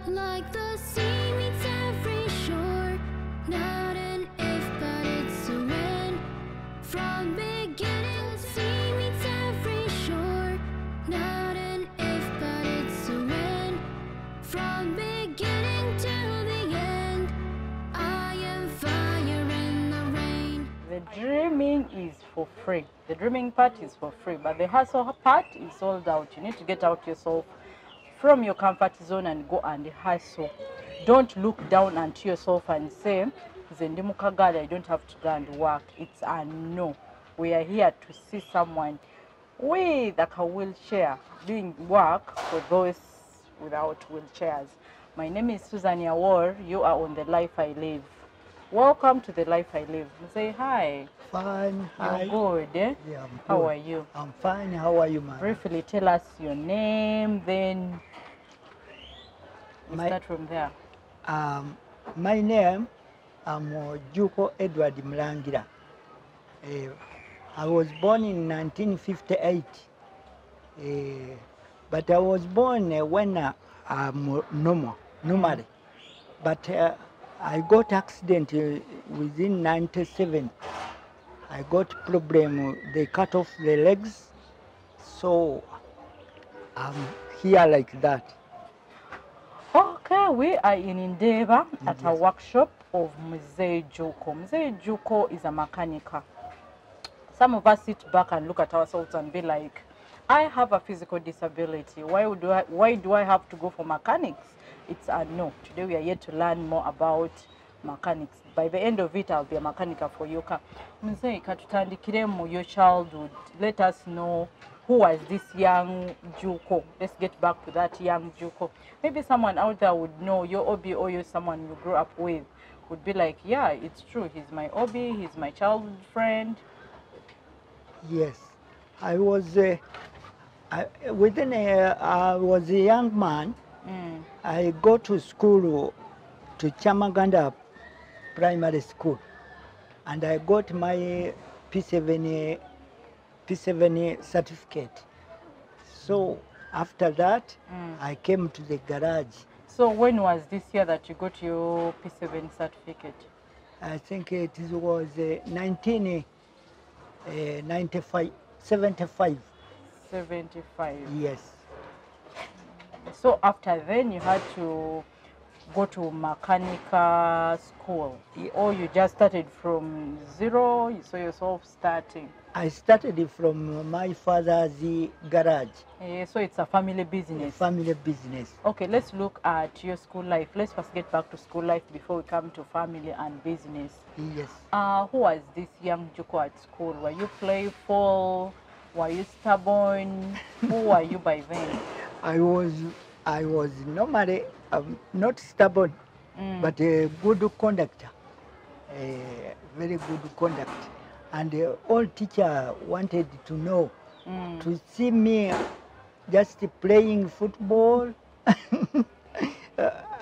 Like the sea meets every shore, not an if, but it's a when. From beginning, the sea meets every shore, not an if, but it's a when. From beginning to the end, I am fire in the rain. The dreaming is for free. The dreaming part is for free, but the hustle part is sold out. You need to get out yourself from your comfort zone and go and hustle. Don't look down onto yourself and say, Zendi mukagala, I don't have to go and work. It's a no. We are here to see someone with a wheelchair doing work for those without wheelchairs. My name is SusanAwor. You are on The Life I Live. Welcome to The Life I Live. Say hi. Fine, hi. You're good, eh? Yeah, I'm good. How are you? I'm fine. How are you, man? Briefly tell us your name, then we start from there. My name, I'm Juuko Mulangira. I was born in 1958, but I was born when I'm normally. But I got accident within 97. I got problem, they cut off the legs, so I'm here like that. Okay, we are in Endeavour at a workshop of Mzee Juuko. Mzee Juuko is a mechanic. Some of us sit back and look at ourselves and be like, I have a physical disability. Why do I have to go for mechanics? It's a no. Today we are here to learn more about mechanics. By the end of it, I'll be a mechanic for you. Mzee, katutandikire mu your childhood. Let us know who was this young Juuko. Let's get back to that young Juuko. Maybe someone out there would know your hobby, or you're someone you grew up with would be like, yeah, it's true. He's my hobby. He's my childhood friend. Yes, I was I was a young man. I go to school, to Chamaganda Primary School, and I got my P7 certificate. So after that, I came to the garage. So when was this year that you got your P7 certificate? I think it was 1995, 75. 75. Yes. So after then, you had to go to mechanical school, or you just started from zero? You saw yourself starting? I started from my father's garage. So it's a family business. Family business. Okay, let's look at your school life. Let's first get back to school life before we come to family and business. Yes. Who was this young Juuko at school? Were you playful? Were you stubborn? Who were you by then? I was normally not stubborn, but a good conductor, a very good conduct. And all teacher wanted to know, to see me just playing football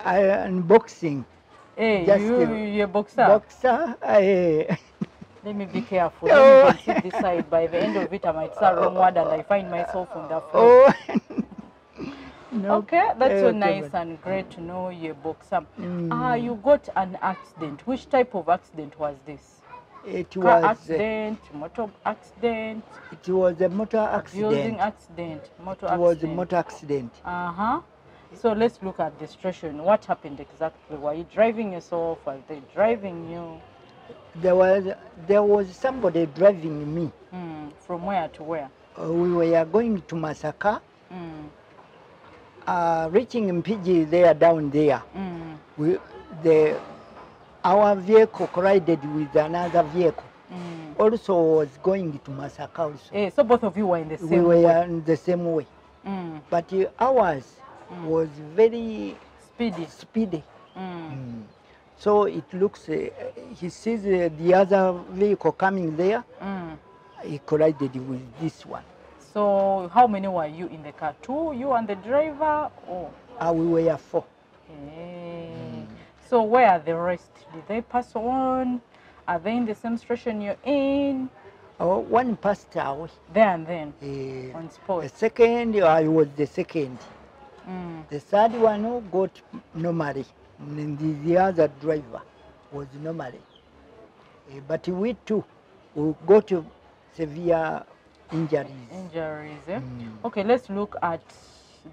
and boxing. Hey, you're a boxer? Boxer. Let me be careful. Let me sit this side. By the end of it, I might say wrong word and I find myself on the floor. No. Okay, that's so nice and great to know you're a boxer. You got an accident. Which type of accident was this? It Car was accident, motor accident? It was a motor accident. Abusing accident, motor accident. It was a motor accident. So let's look at the situation. What happened exactly? Were you driving yourself? Were they driving you? There was somebody driving me. From where to where? We were going to Masaka. Reaching Mpiji there, down there. Our vehicle collided with another vehicle. Also was going to Masaka also. So both of you were in the same way? We were in the same way. But ours was very speedy. So it looks, he sees the other vehicle coming there, he collided with this one. So how many were you in the car? 2, you and the driver? Or? We were 4. So where are the rest? Did they pass on? Are they in the same situation you're in? One passed away. There and then, on spot. The second, I was the second. The third one who got normally, and the other driver was normally. But we two, we got severe injuries. Injuries, eh? Okay, let's look at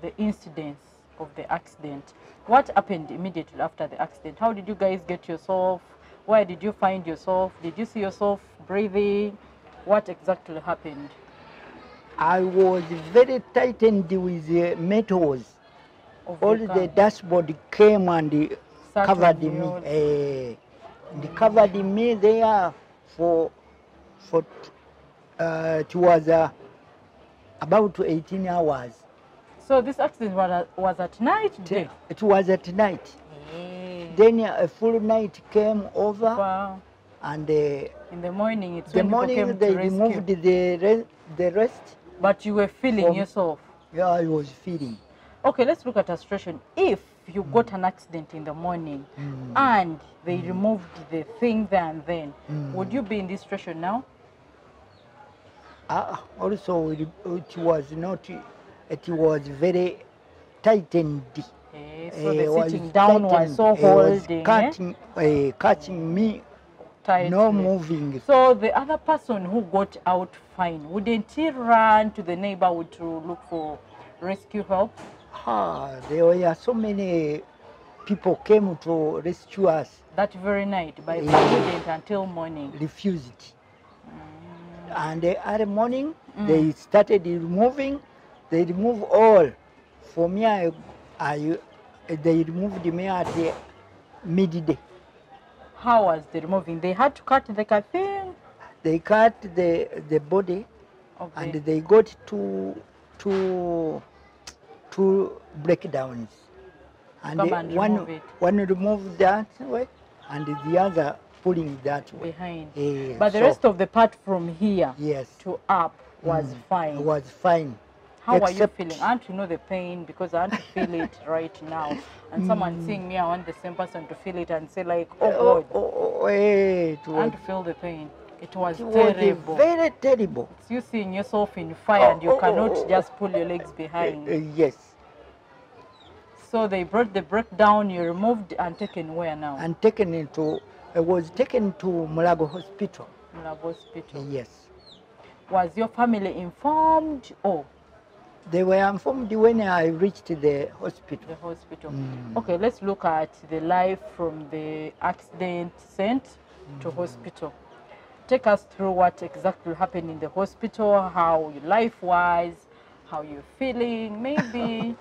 the incidents of the accident. What happened immediately after the accident? How did you guys get yourself? Where did you find yourself? Did you see yourself breathing? What exactly happened? I was very tightened with metals. Of All the the car? dashboard came and Sat covered on me. you. They covered me there for it was about 18 hours. So this accident was at night? Day? It was at night. Then a full night came over, Wow. and In the morning, it's the when people morning came they to rescue. removed the rest. But you were feeling From- yourself. Yeah, I was feeling. Okay, let's look at a situation. If you got an accident in the morning and they removed the thing there and then, would you be in this situation now? Also, it was not. It was very tightened. So the was sitting down was so holding, catching me, tightly. no moving. So the other person who got out fine, wouldn't he run to the neighborhood to look for rescue help? There were so many people came to rescue us. That very night, but they wouldn't until morning. Refused. And early morning, they started removing. They removed all. For me, they removed me at the midday. How was the removing? They had to cut the thing? They cut the body, and they got two breakdowns. And one removed that way, and the other pulling that way. Behind. But the rest of the part from here to up was fine. Was fine. How are you feeling? I want to know the pain because I want to feel it right now. And someone seeing me, I want the same person to feel it and say like, oh God. I want to feel the pain. It was terrible. Very terrible. It's you seeing yourself in fire and you cannot just pull your legs behind. Yes. So they brought the breakdown, you removed and taken where now? And taken into, I was taken to Mulago Hospital. Mulago Hospital. Yes. Was your family informed? Oh. They were informed when I reached the hospital. The hospital. Okay, let's look at the life from the accident sent to hospital. Take us through what exactly happened in the hospital, how your life was, how you're feeling, maybe.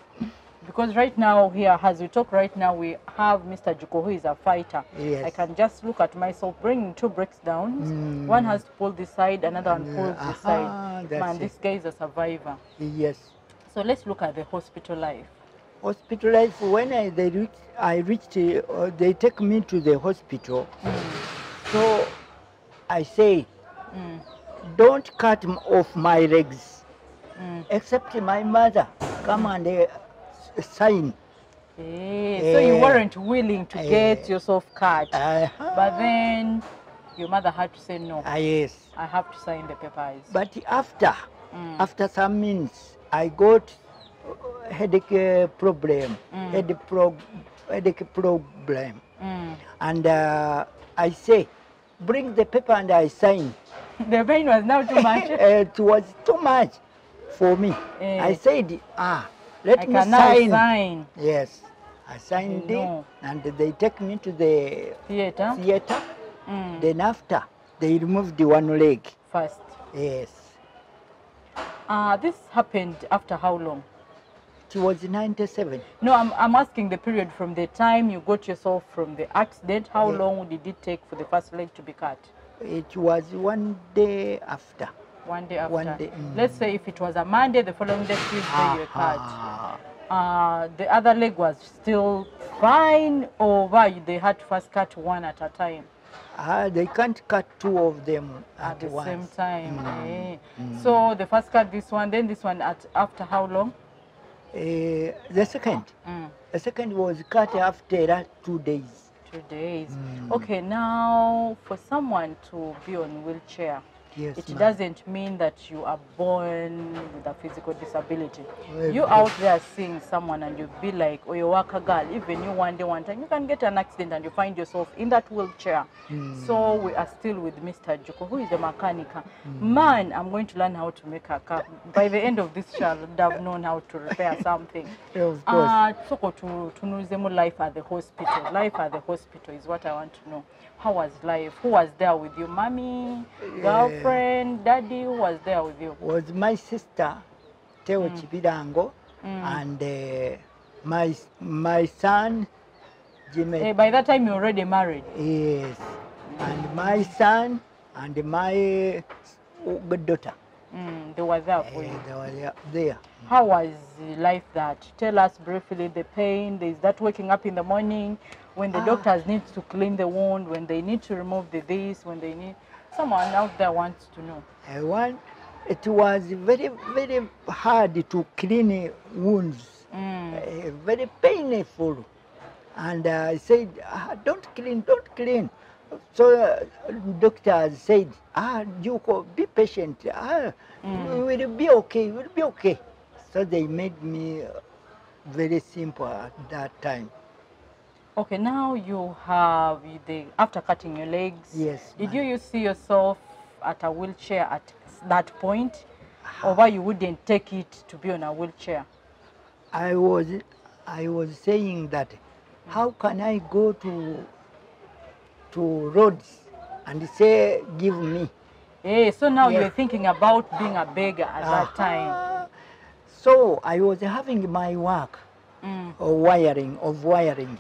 Because right now here, as we talk right now, we have Mr. Juuko, who is a fighter. Yes. I can just look at myself bringing two breakdowns. One has to pull this side, another one pulls this side. Man, this guy is a survivor. Yes. So let's look at the hospital life. Hospital life, when I reached, they take me to the hospital. So I say, don't cut off my legs, except my mother come and sign. So you weren't willing to get yourself cut, but then your mother had to say no. Yes. I have to sign the papers. But after some minutes, I got headache problem, headache problem, and I say, bring the paper and I sign. The pain was now too much? It was too much for me. I said, let me sign. Yes, I signed it, and they take me to the theater. Then after, they removed the one leg. First? Yes. This happened after how long? It was 97. No, I'm asking the period from the time you got yourself from the accident. How long did it take for the first leg to be cut? It was 1 day after. 1 day after. 1 day. Let's say if it was a Monday, the following day, Tuesday, you were cut. The other leg was still fine, or why they had to first cut one at a time? They can't cut two of them at the once. same time. So the first cut this one, then this one after how long? The second was cut after 2 days. 2 days. Okay, now for someone to be on wheelchair, Yes, it ma'am. doesn't mean that you are born with a physical disability. Well, You out there seeing someone and you be like, oh, you work a girl, even you one day, one time, you can get an accident and you find yourself in that wheelchair. So we are still with Mr. Juuko, who is a mechanic. Man, I'm going to learn how to make a car. By the end of this year, I've known how to repair something. Of course. Soko tunuzemu life at the hospital. Life at the hospital is what I want to know. How was life? Who was there with you? Mommy, girlfriend, daddy, who was there with you? Was my sister, Teo Chibirango, and my son, Jimmy. By that time, you're already married. Yes. And my son and my daughter. They were there for you. They were there. How was life that? Tell us briefly the pain. There's that waking up in the morning when the doctors need to clean the wound, when they need to remove the this, when they need... Someone out there wants to know. It was very, very hard to clean wounds. Very painful. And I said, don't clean, don't clean. So doctors said, Juuko, be patient. We will be okay, we'll be okay. So they made me very simple at that time. Okay, now you have after cutting your legs. Yes. Did you see yourself at a wheelchair at that point, or why you wouldn't take it to be on a wheelchair? I was saying that, how can I go to roads and say, give me? So now you're thinking about being a beggar at that time. So I was having my work of wiring.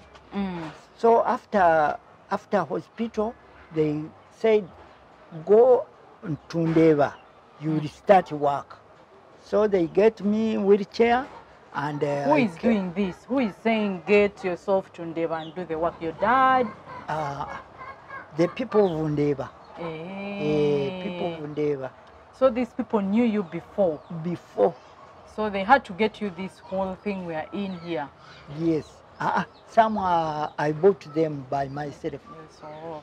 So after hospital, they said, go to Ndeva, you will start work. So they get me wheelchair. And who is doing this? Who is saying get yourself to Ndeva and do the work? Your dad? The people of Ndeva. People of Ndeva. So these people knew you before? Before. So they had to get you this whole thing we are in here? Yes. Some I bought them by myself.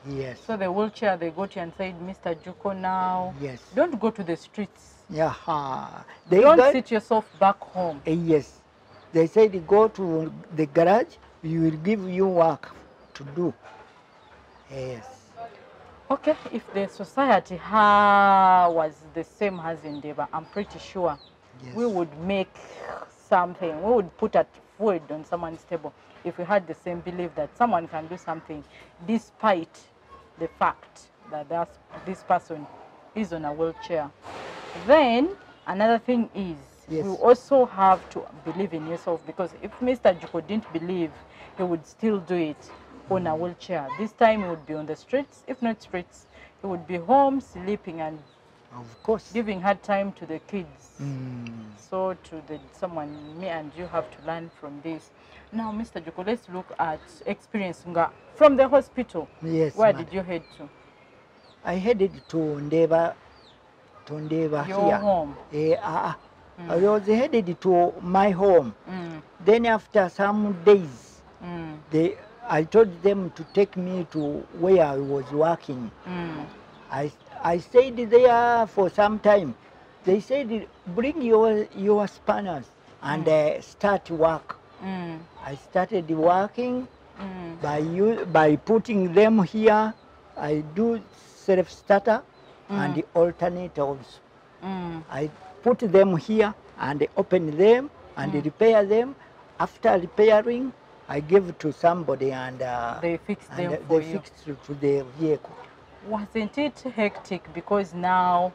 Yes. So the wheelchair, they got you and said, Mr. Juuko now. Yes. Don't go to the streets. Yeah. Don't sit yourself back home. Yes. They said, go to the garage, we will give you work to do. Yes. Okay, if the society was the same as in Ndeva, I'm pretty sure we would make something. We would put a food on someone's table if we had the same belief that someone can do something despite the fact that this person is on a wheelchair. Then another thing is, you also have to believe in yourself, because if Mr. Juuko didn't believe, he would still do it on a wheelchair. This time he would be on the streets. If not streets, he would be home sleeping and of course giving hard time to the kids. So me and you have to learn from this. Now, Mr. Juuko, let's look at experience from the hospital. Yes. Where did you head to? I headed to Ndeva. Your here. Home? I was headed to my home. Then after some days, I told them to take me to where I was working. I stayed there for some time. They said, bring your spanners and start work. I started working by putting them here. I do self-starter and alternators. I put them here and open them and repair them. After repairing, I give to somebody and they fix them for you. Fixed to the vehicle. Wasn't it hectic? Because now,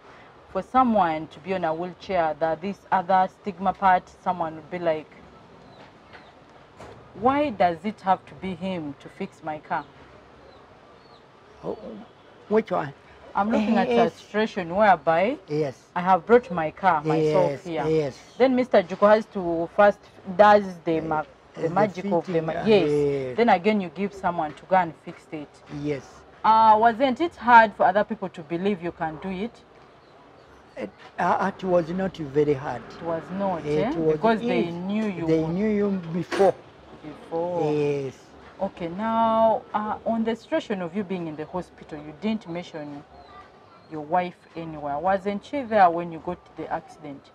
for someone to be on a wheelchair, that this other stigma part, someone would be like, why does it have to be him to fix my car? Which one? I'm looking at a situation whereby I have brought my car myself here. Then Mr. Juuko has to first does the magic of the Then again you give someone to go and fix it. Yes. Wasn't it hard for other people to believe you can do it? It was not very hard. It was not, because they knew you. They knew you before. Yes. Okay, now on the situation of you being in the hospital, you didn't mention your wife anywhere? Wasn't she there when you got the accident?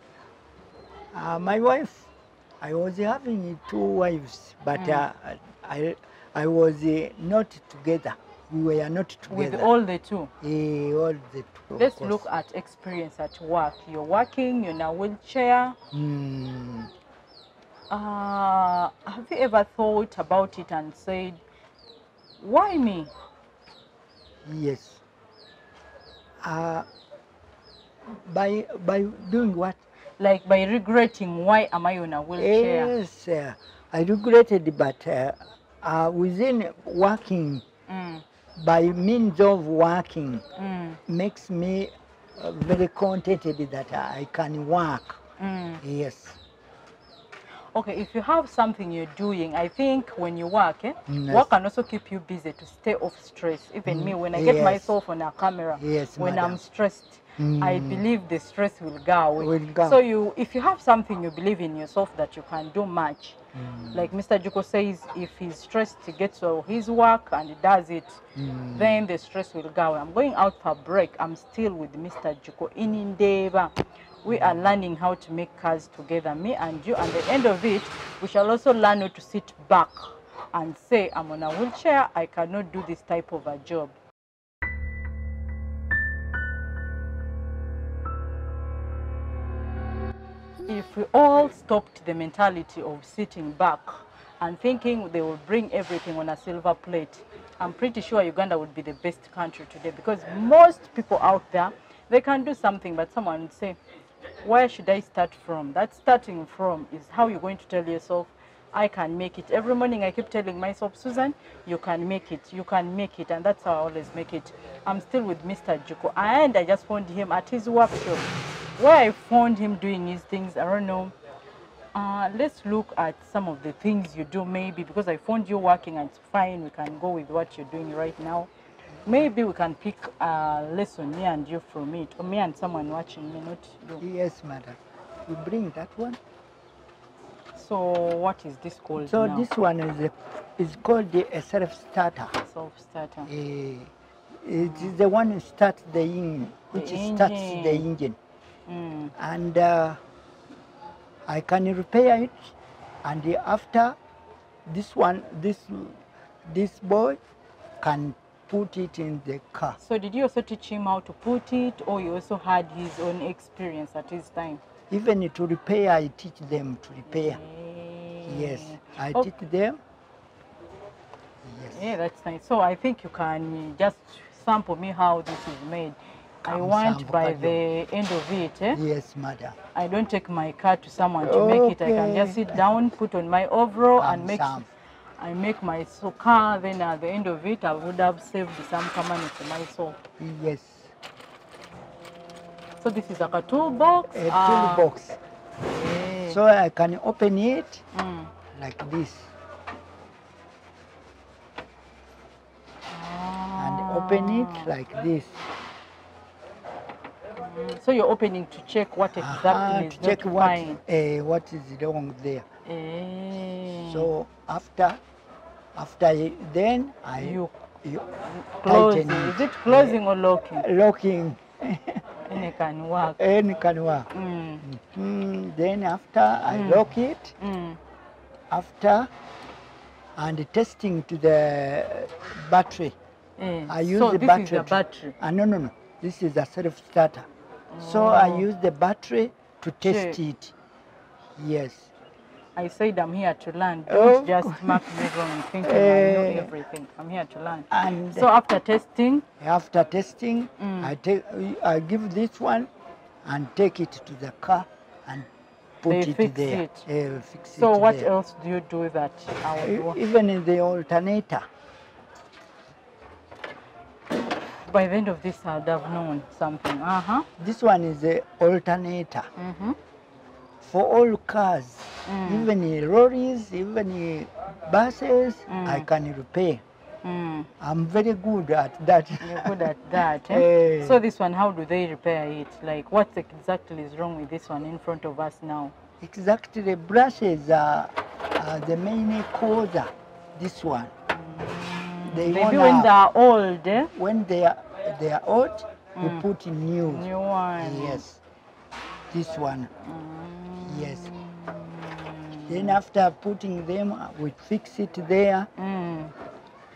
My wife, I was having 2 wives, but I was not together. We were not together. With all the 2? All the 2. Let's look at experience at work. You're working, you're in a wheelchair. Have you ever thought about it and said, why me? Yes. By doing what? Like by regretting, why am I on a wheelchair? Yes, I regretted, but within working, by means of working, makes me very contented that I can work. Yes. Okay, if you have something you're doing, I think when you work, Yes. work can also keep you busy to stay off stress. Even me, when I get myself on a camera, Yes, when madam. I'm stressed, I believe the stress will go away. Will go. So if you have something you believe in yourself that you can do much, like Mr. Juuko says, if he's stressed, he gets to his work and he does it, then the stress will go away. I'm going out for a break. I'm still with Mr. Juuko in Indeba. We are learning how to make cars together, me and you. And at the end of it, we shall also learn how to sit back and say, I'm on a wheelchair, I cannot do this type of a job. If we all stopped the mentality of sitting back and thinking they will bring everything on a silver plate, I'm pretty sure Uganda would be the best country today, because most people out there, they can do something, but someone would say, where should I start from? That starting from is how you're going to tell yourself, I can make it. Every morning I keep telling myself, Susan, you can make it, you can make it, and that's how I always make it. I'm still with Mr. Juuko, and I just found him at his workshop. Where I found him doing his things, I don't know. Let's look at some of the things you do, maybe, because I found you working and it's fine. We can go with what you're doing right now. Maybe we can pick a lesson, me and you, from it, or me and someone watching me, not you. Yes, madam. You bring that one. So what is this called So now? this one is called a self-starter. Self-starter. It is the one who starts the engine, which starts the engine. And I can repair it, and after this one, this boy can put it in the car. So did you also teach him how to put it, or you also had his own experience at his time? Even to repair, I teach them to repair. Yes, I teach them. Yes. Yeah, that's nice. So I think you can just sample me how this is made. I Come want sample, by Kajo. the end of it, Yes, madam. I don't take my car to someone to make it. I can just sit down, put on my overall, and I make my car. Then at the end of it, I would have saved some money for myself. Yes. So this is like a toolbox. A toolbox. So I can open it like this. And open it like this. So you're opening to check what exactly is to check not what, fine. what is wrong there. So So after then you closing. tighten Is it closing or locking? Locking. And it can work. And it can work. Then after I lock it, after and testing to the battery. I use so the this battery. is the battery. No. This is a self-starter. So I use the battery to test it. Yes. I said I'm here to learn. Don't just mark me wrong thinking I know everything. I'm here to learn. And so after testing? After testing, I give this one and take it to the car and put it there. Fix so it what there. else do you do with that? Even in the alternator. By the end of this, I would have known something. This one is the alternator. For all cars, even lorries, even buses, I can repair. I'm very good at that. You're good at that. Eh? So this one, how do they repair it? Like, what exactly is wrong with this one in front of us now? Exactly, the brushes are the main cause. This one. Maybe when they are old. When they are old, we put new. New one. Yes. This one. Yes. Then after putting them, we fix it there.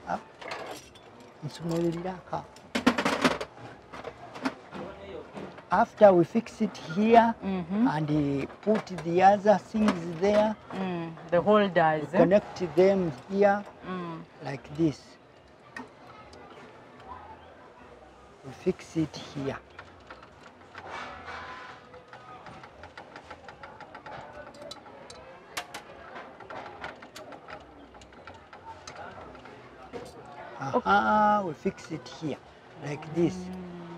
Up. After we fix it here and put the other things there, the holders. connect them here like this. We fix it here. We fix it here like this.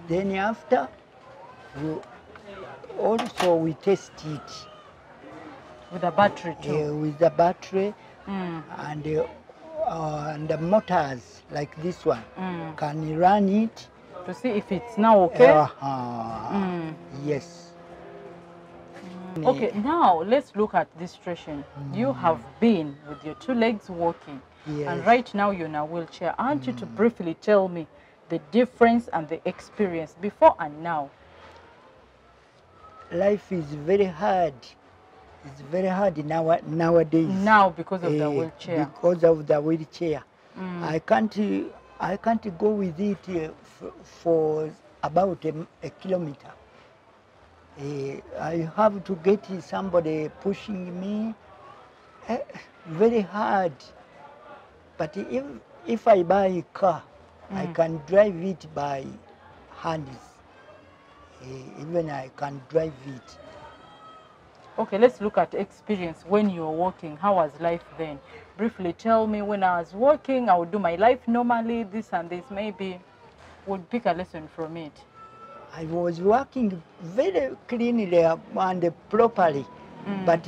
Then after, we test it With a battery too. with the battery and the motors like this one can run it. To see if it's now okay. Yes. Okay, now let's look at this situation. You have been with your 2 legs walking, and right now you're in a wheelchair. I want you to briefly tell me the difference and the experience before and now. Life is very hard. It's very hard nowadays. Now because of the wheelchair. Because of the wheelchair. I can't go with it for about a kilometer. I have to get somebody pushing me. Very hard. But if I buy a car, I can drive it by hands. Even I can drive it. Okay, let's look at experience when you were walking. How was life then? Briefly tell me, when I was walking, I would do my life normally, this and this. Maybe would pick a lesson from it. I was working very cleanly and properly, but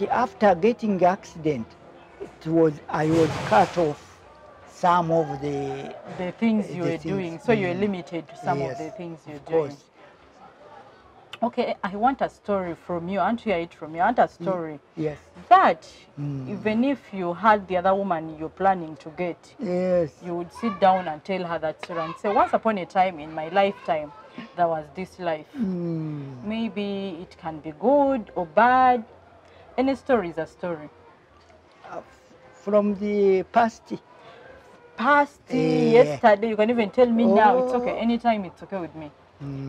after getting accident, I was cut off some of the things you were doing. So you were limited to some of the things you're doing. Okay, I want a story from you. I want to hear it from you. I want a story. Yes. That even if you had the other woman you're planning to get, you would sit down and tell her that story and say, once upon a time in my lifetime, there was this life. Maybe it can be good or bad. Any story is a story. From the past. Yesterday, you can even tell me now. It's okay. Anytime it's okay with me.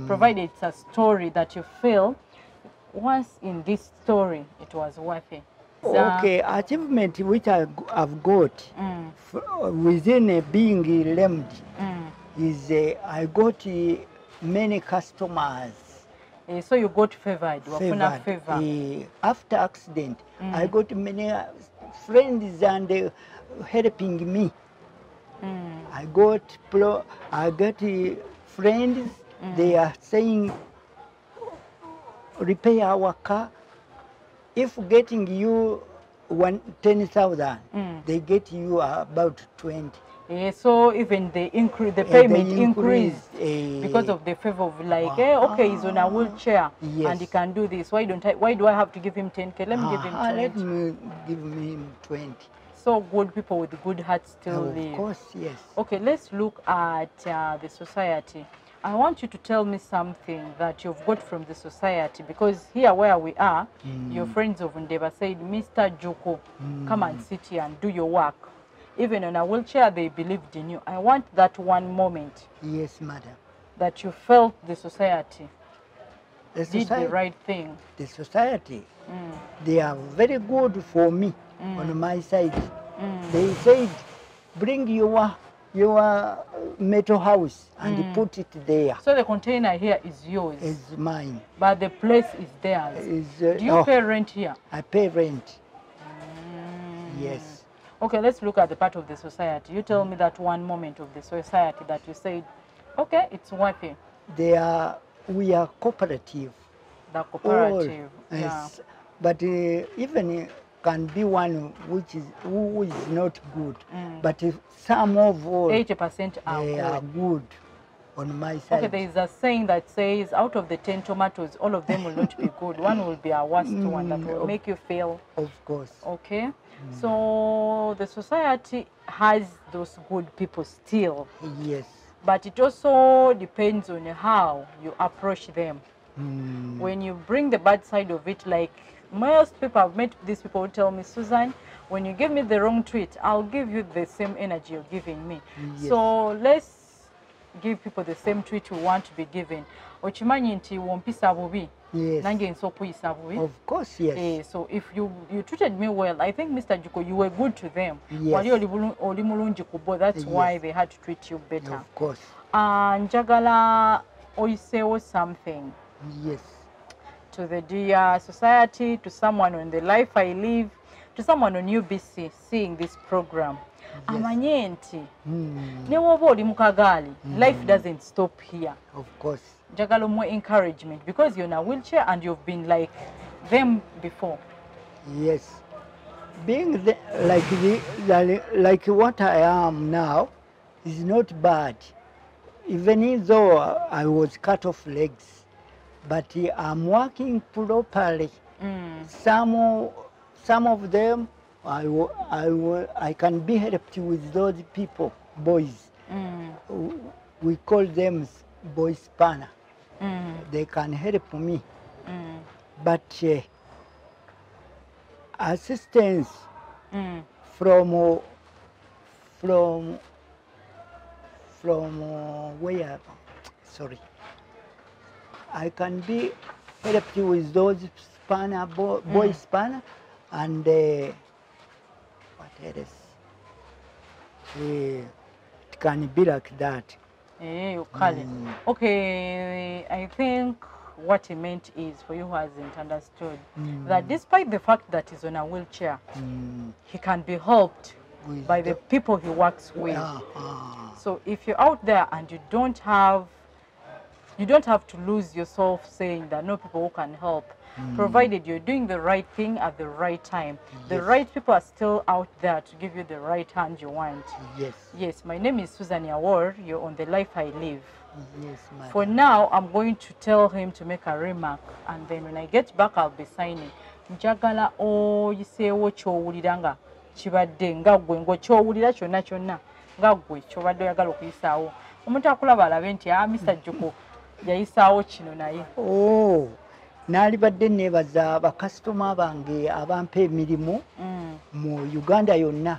Provided it's a story that you feel, once in this story, it was worth it. Okay, achievement which I've got within being lame is I got many customers. So you got favored. After accident, I got many friends and helping me. I got friends. They are saying, repair our car. If getting you 10,000, they get you about 20. So even the payment increased because of the favor of okay, he's on a wheelchair and he can do this. Why do I have to give him 10K? Let me give him 20. Let me give him 20. So good people with good hearts still live. Of course, yes. Okay, let's look at the society. I want you to tell me something that you've got from the society, because here where we are, your friends of Ndeba said, Mr. Juuko, come and sit here and do your work. Even on a wheelchair, they believed in you. I want that one moment. Yes, madam. That you felt the society did the right thing. The society, they are very good for me on my side. They said, bring your metal house and put it there. So the container here is yours? Is mine. But the place is theirs? Do you pay rent here? I pay rent. Yes. Okay, let's look at the part of the society. You tell me that one moment of the society that you said, okay, it's worth it. We are cooperative. The cooperative, yes. But even can be one who is not good. But some of all, 80% are good on my side. Okay, there is a saying that says, out of the 10 tomatoes, all of them will not be good. One will be a worst one that will make you fail. Of course. Okay. So the society has those good people still. Yes. but it also depends on how you approach them. Mm. When you bring the bad side of it, like most people, I've met these people who tell me, Susan, when you give me the wrong treat, I'll give you the same energy you're giving me. Yes. So let's give people the same treat we want to be given. Ochimanyi nti wompisa bubi. Yes. Nange nso kuyisa bubi. Of course, yes. So if you treated me well, I think Mr. Juuko, you were good to them. Yes. Wali oli mulungi kubo, that's why they had to treat you better. Of course. Njagala oyiseewo something. Yes. To the dear society, to someone on the life I live, to someone on UBC seeing this program. Yes. Amanye nti ne woba oli mu kagaali, life doesn't stop here. Of course. Njagala more encouragement because you're in a wheelchair and you've been like them before. Yes. Being like what I am now is not bad. Even though I was cut off legs, but I'm working properly. Some of them I can be helped with those people, boys. We call them boy spanner. They can help me. But assistance from where? Sorry. I can be helped with those spanner, boy spanner, and what else? It can be like that. Okay, I think what he meant is, for you who hasn't understood, that despite the fact that he's on a wheelchair, he can be helped by the people he works with. So if you're out there and you don't have to lose yourself saying that no people who can help, provided you're doing the right thing at the right time. The right people are still out there to give you the right hand you want. Yes. Yes, my name is SusanAwor. You're on The Life I Live. Yes, madam. For now, I'm going to tell him to make a remark, and then when I get back, I'll be signing. Njagala oyiseewo ky'owulira nga kibadde nga ggwe ng'okyowulira kyonna kyonna nga ggwe ky'obadde oyagala okuyisaawo. Omuntu akulaba alabe nti Mr. Juuko yayisaawo kino naye. Oh, naalibadde neebaza bakasitoma bange abampa emirimu mu Uganda yonna.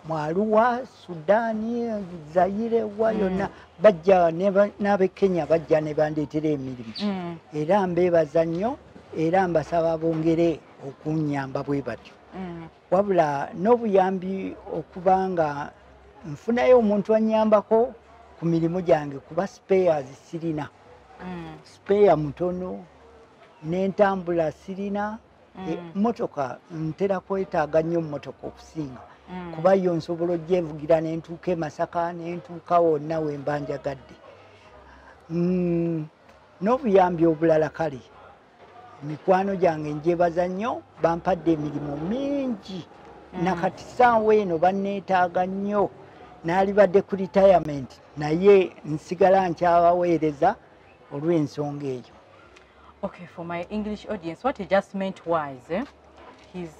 Mu Arua, Sudaani, Zaire wa yonna bajja n'ab'e Kenya bajja ne bandeetera emirimu. Era mbeebaza nnyo era mbasaba bongere okunnyamba bwe batyo. Wabula n'obuyambi okuba nga nfunayo omuntu annyambako ku mirimu gyange kuba spares sirina. Spare mutono n'entambula sirina. Motoka ntera kwetaaga nnyo mmotoka okusinga kuba yo nsobola ogyevugira ne ntuuka e Masaka ne ntuuka wonna we mba njagadde. N'obuyambi obulala kale mikwano gyange njebaza nnyo bampadde emirimu mingi nakati ssaawa eno banneetaaga nnyo naalibadde ku retirement naye nsigala nkyabaweereza olw'ensonga eyo. Okay, for my English audience, what he just meant was he's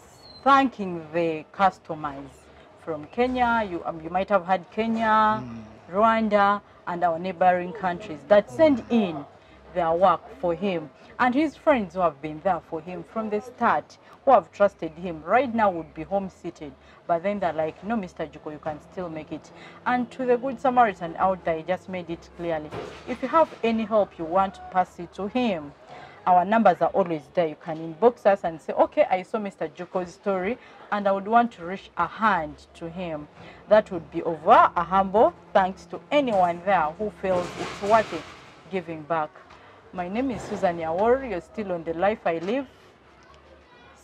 thanking the customers from Kenya. You might have had Kenya, Rwanda, and our neighboring countries that send in their work for him, and his friends who have been there for him from the start, who have trusted him, right now would be home seated, but then they're like, no, Mr. Juuko, you can still make it. And to the Good Samaritan out there, he just made it clearly. If you have any help you want to pass it to him, our numbers are always there. You can inbox us and say, okay, I saw Mr. Juuko's story and I would want to reach a hand to him. That would be over a humble thanks to anyone there who feels it's worth it giving back. My name is SusanAwor. You're still on The Life I Live.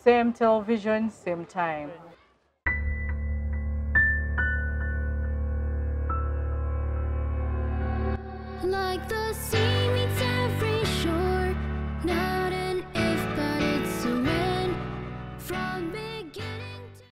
Same television, same time. Like the sea meets every shore. Now